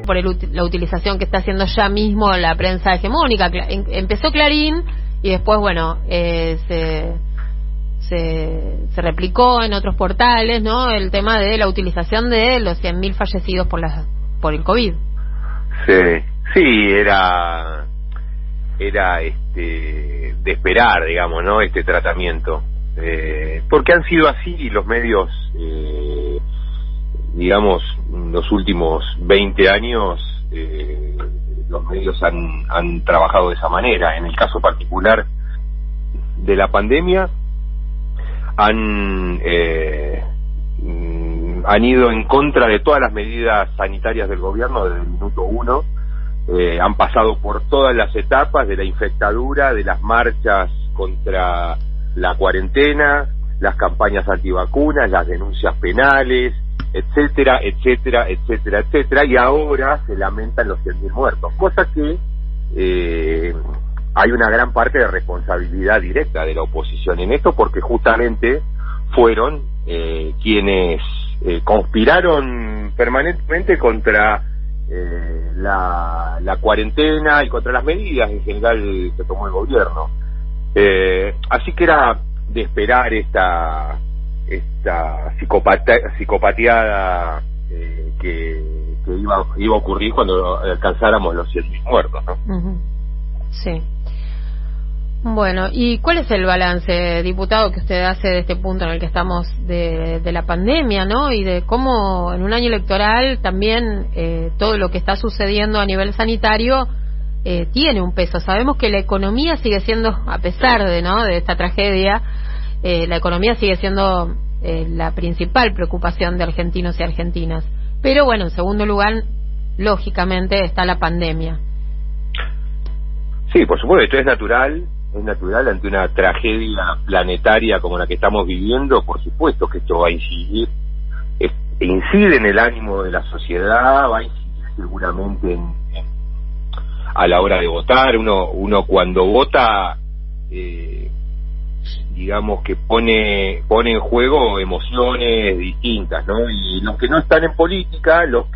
por la utilización que está haciendo ya mismo la prensa hegemónica. Empezó Clarín y después, bueno, se replicó en otros portales, ¿no? El tema de la utilización de los 100.000 fallecidos por el COVID. Sí, era de esperar, digamos, ¿no? Este tratamiento, porque han sido así los medios, digamos, los últimos 20 años, los medios han trabajado de esa manera. En el caso particular de la pandemia, han ido en contra de todas las medidas sanitarias del gobierno desde el minuto uno. Han pasado por todas las etapas de la infectadura, de las marchas contra la cuarentena, las campañas antivacunas, las denuncias penales, etcétera, etcétera, etcétera, etcétera, y ahora se lamentan los 100.000 muertos, cosa que hay una gran parte de responsabilidad directa de la oposición en esto, porque justamente fueron quienes conspiraron permanentemente contra la cuarentena y contra las medidas en general que tomó el gobierno. Así que era de esperar esta psicopateada que iba a ocurrir cuando alcanzáramos los 100.000 muertos, ¿no? Uh-huh. Sí. Bueno, ¿y cuál es el balance, diputado, que usted hace de este punto en el que estamos de la pandemia, ¿no? Y de cómo en un año electoral también todo lo que está sucediendo a nivel sanitario tiene un peso. Sabemos que la economía sigue siendo, a pesar de esta tragedia, la economía sigue siendo la principal preocupación de argentinos y argentinas. Pero bueno, en segundo lugar, lógicamente, está la pandemia. Sí, por supuesto, esto es natural ante una tragedia planetaria como la que estamos viviendo. Por supuesto que esto va a incidir, incide en el ánimo de la sociedad, va a incidir seguramente a la hora de votar. Uno cuando vota, digamos que pone en juego emociones distintas, ¿no? Y los que no están en política, los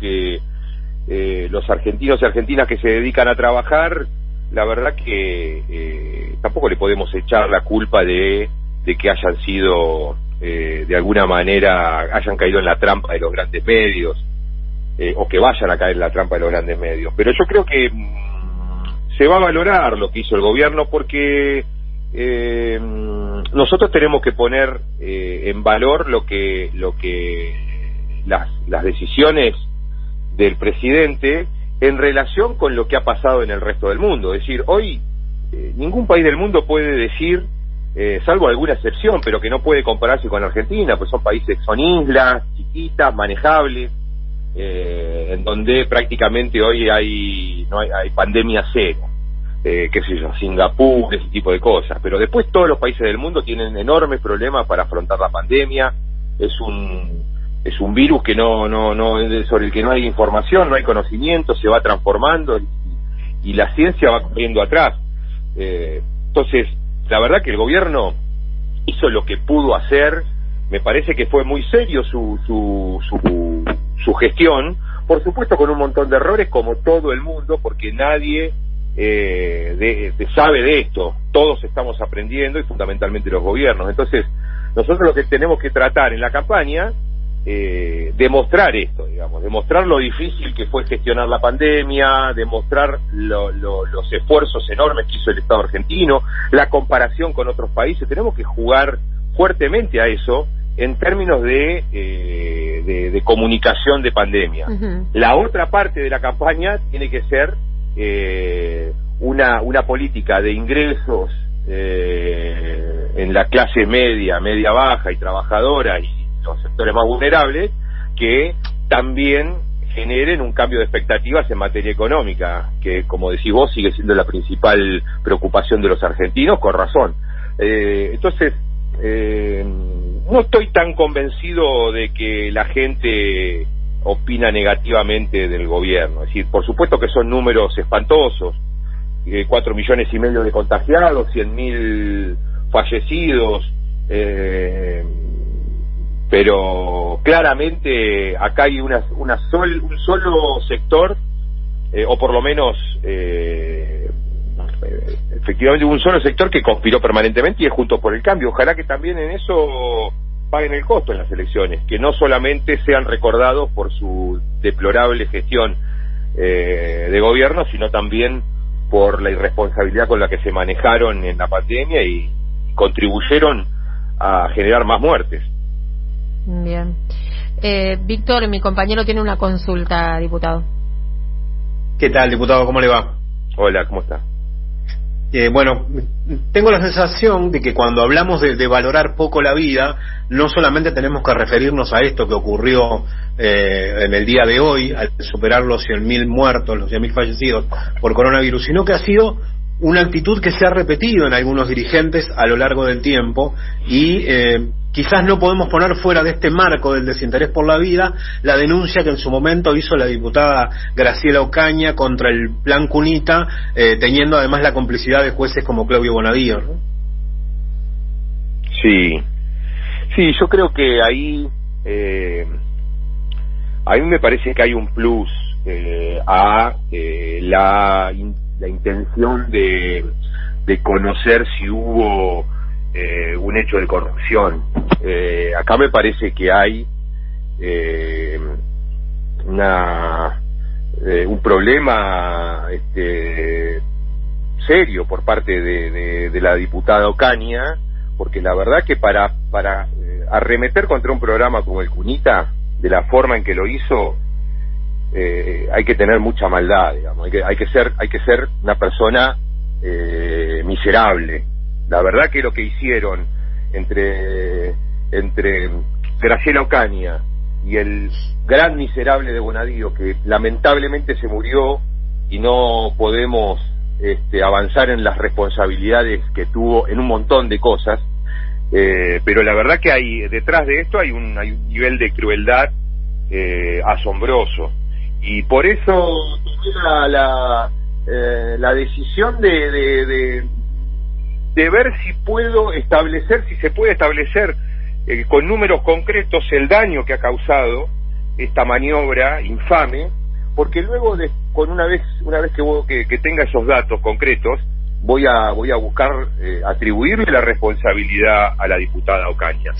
argentinos y argentinas que se dedican a trabajar, la verdad que tampoco le podemos echar la culpa de que hayan sido de alguna manera hayan caído en la trampa de los grandes medios, o que vayan a caer en la trampa de los grandes medios. Pero yo creo que se va a valorar lo que hizo el gobierno, porque nosotros tenemos que poner en valor lo que las decisiones del presidente en relación con lo que ha pasado en el resto del mundo. Es decir, hoy ningún país del mundo puede decir, salvo alguna excepción, pero que no puede compararse con Argentina, pues son países, son islas chiquitas, manejables, en donde prácticamente hoy hay pandemia cero, qué sé yo, Singapur, ese tipo de cosas. Pero después todos los países del mundo tienen enormes problemas para afrontar la pandemia. Es un virus que sobre el que no hay información, no hay conocimiento, se va transformando y la ciencia va corriendo atrás. Entonces, la verdad que el gobierno hizo lo que pudo hacer. Me parece que fue muy serio su gestión, por supuesto con un montón de errores, como todo el mundo, porque nadie sabe de esto. Todos estamos aprendiendo, y fundamentalmente los gobiernos. Entonces, nosotros lo que tenemos que tratar en la campaña, demostrar esto, digamos, demostrar lo difícil que fue gestionar la pandemia, demostrar los esfuerzos enormes que hizo el Estado argentino, la comparación con otros países. Tenemos que jugar fuertemente a eso en términos de comunicación de pandemia. Uh-huh. La otra parte de la campaña tiene que ser una política de ingresos en la clase media baja y trabajadora, y los sectores más vulnerables, que también generen un cambio de expectativas en materia económica, que, como decís vos, sigue siendo la principal preocupación de los argentinos, con razón. Entonces, no estoy tan convencido de que la gente opina negativamente del gobierno. Es decir, por supuesto que son números espantosos, 4,5 millones de contagiados, 100.000 fallecidos, pero claramente acá hay un solo sector o por lo menos efectivamente un solo sector que conspiró permanentemente y es Juntos por el Cambio. Ojalá que también en eso paguen el costo en las elecciones, que no solamente sean recordados por su deplorable gestión de gobierno, sino también por la irresponsabilidad con la que se manejaron en la pandemia y contribuyeron a generar más muertes. Bien. Víctor, mi compañero tiene una consulta, diputado. ¿Qué tal, diputado? ¿Cómo le va? Hola, ¿cómo está? Bueno, tengo la sensación de que cuando hablamos de valorar poco la vida, no solamente tenemos que referirnos a esto que ocurrió en el día de hoy, al superar los 100.000 muertos, los 100.000 fallecidos por coronavirus, sino que ha sido una actitud que se ha repetido en algunos dirigentes a lo largo del tiempo y quizás no podemos poner fuera de este marco del desinterés por la vida la denuncia que en su momento hizo la diputada Graciela Ocaña contra el plan Cunita, teniendo además la complicidad de jueces como Claudio Bonadío, ¿no? Sí, yo creo que ahí a mí me parece que hay un plus a la intención de conocer si hubo un hecho de corrupción. Acá me parece que hay un problema serio por parte de la diputada Ocaña, porque la verdad que para arremeter contra un programa como el Cunita, de la forma en que lo hizo, hay que tener mucha maldad, digamos, hay que ser una persona miserable. La verdad que lo que hicieron entre Graciela Ocaña y el gran miserable de Bonadío, que lamentablemente se murió y no podemos avanzar en las responsabilidades que tuvo en un montón de cosas, pero la verdad que hay detrás de esto hay un nivel de crueldad asombroso, y por eso tomé la decisión de ver si se puede establecer con números concretos el daño que ha causado esta maniobra infame, porque luego una vez que tenga esos datos concretos, voy a buscar atribuirle la responsabilidad a la diputada Ocaña.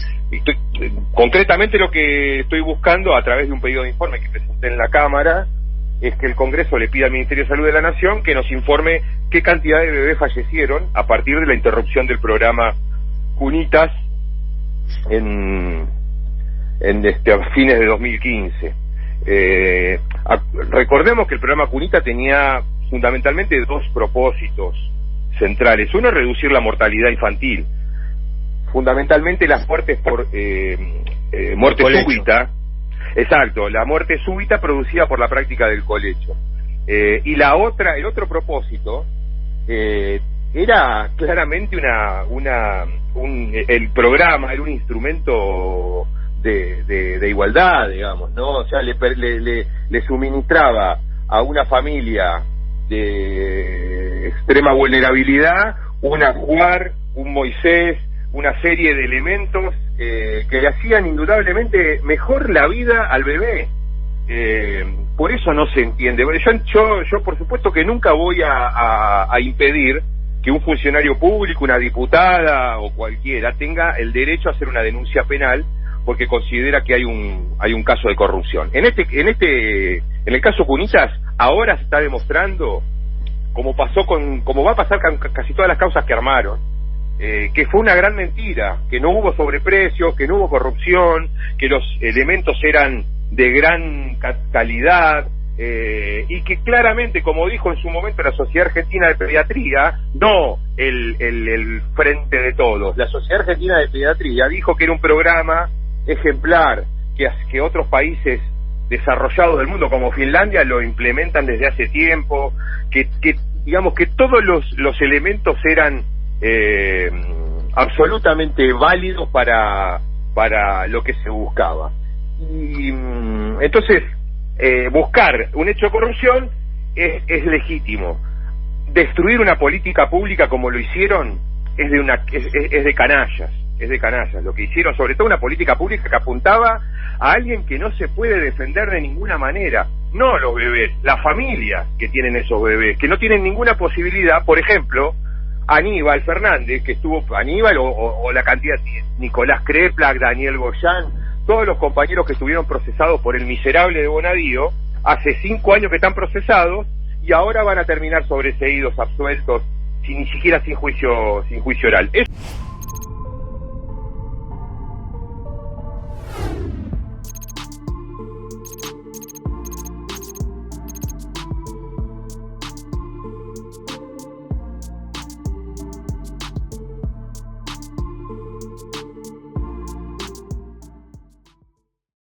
Concretamente lo que estoy buscando a través de un pedido de informe que presenté en la Cámara es que el Congreso le pida al Ministerio de Salud de la Nación que nos informe qué cantidad de bebés fallecieron a partir de la interrupción del programa Cunitas a fines de 2015. Recordemos que el programa Cunita tenía fundamentalmente dos propósitos centrales. Uno, reducir la mortalidad infantil, fundamentalmente las muertes por muerte súbita. Exacto, la muerte súbita producida por la práctica del colecho. Y el otro propósito era claramente el programa era un instrumento de igualdad, digamos, ¿no? O sea, le suministraba a una familia de extrema vulnerabilidad un Ajuar, un Moisés, una serie de elementos que le hacían indudablemente mejor la vida al bebé. Por eso no se entiende. Yo por supuesto que nunca voy a impedir que un funcionario público, una diputada o cualquiera tenga el derecho a hacer una denuncia penal porque considera que hay un caso de corrupción. En el caso Cunitas, ahora se está demostrando, como va a pasar con casi todas las causas que armaron, que fue una gran mentira, que no hubo sobreprecios, que no hubo corrupción, que los elementos eran de gran calidad, y que claramente, como dijo en su momento la Sociedad Argentina de Pediatría, no el Frente de Todos, la Sociedad Argentina de Pediatría dijo que era un programa ejemplar, que otros países desarrollados del mundo como Finlandia lo implementan desde hace tiempo, que digamos que todos los elementos eran absolutamente válidos para lo que se buscaba. Y entonces buscar un hecho de corrupción es legítimo. Destruir una política pública como lo hicieron es de canallas. Es de canallas lo que hicieron, sobre todo una política pública que apuntaba a alguien que no se puede defender de ninguna manera. no los bebés, las familias que tienen esos bebés, que no tienen ninguna posibilidad. Por ejemplo, Aníbal Fernández, que estuvo, Aníbal o la cantidad, Nicolás Kreplak, Daniel Goyán, todos los compañeros que estuvieron procesados por el miserable de Bonadío, hace 5 años que están procesados y ahora van a terminar sobreseídos, absueltos, ni siquiera sin juicio oral.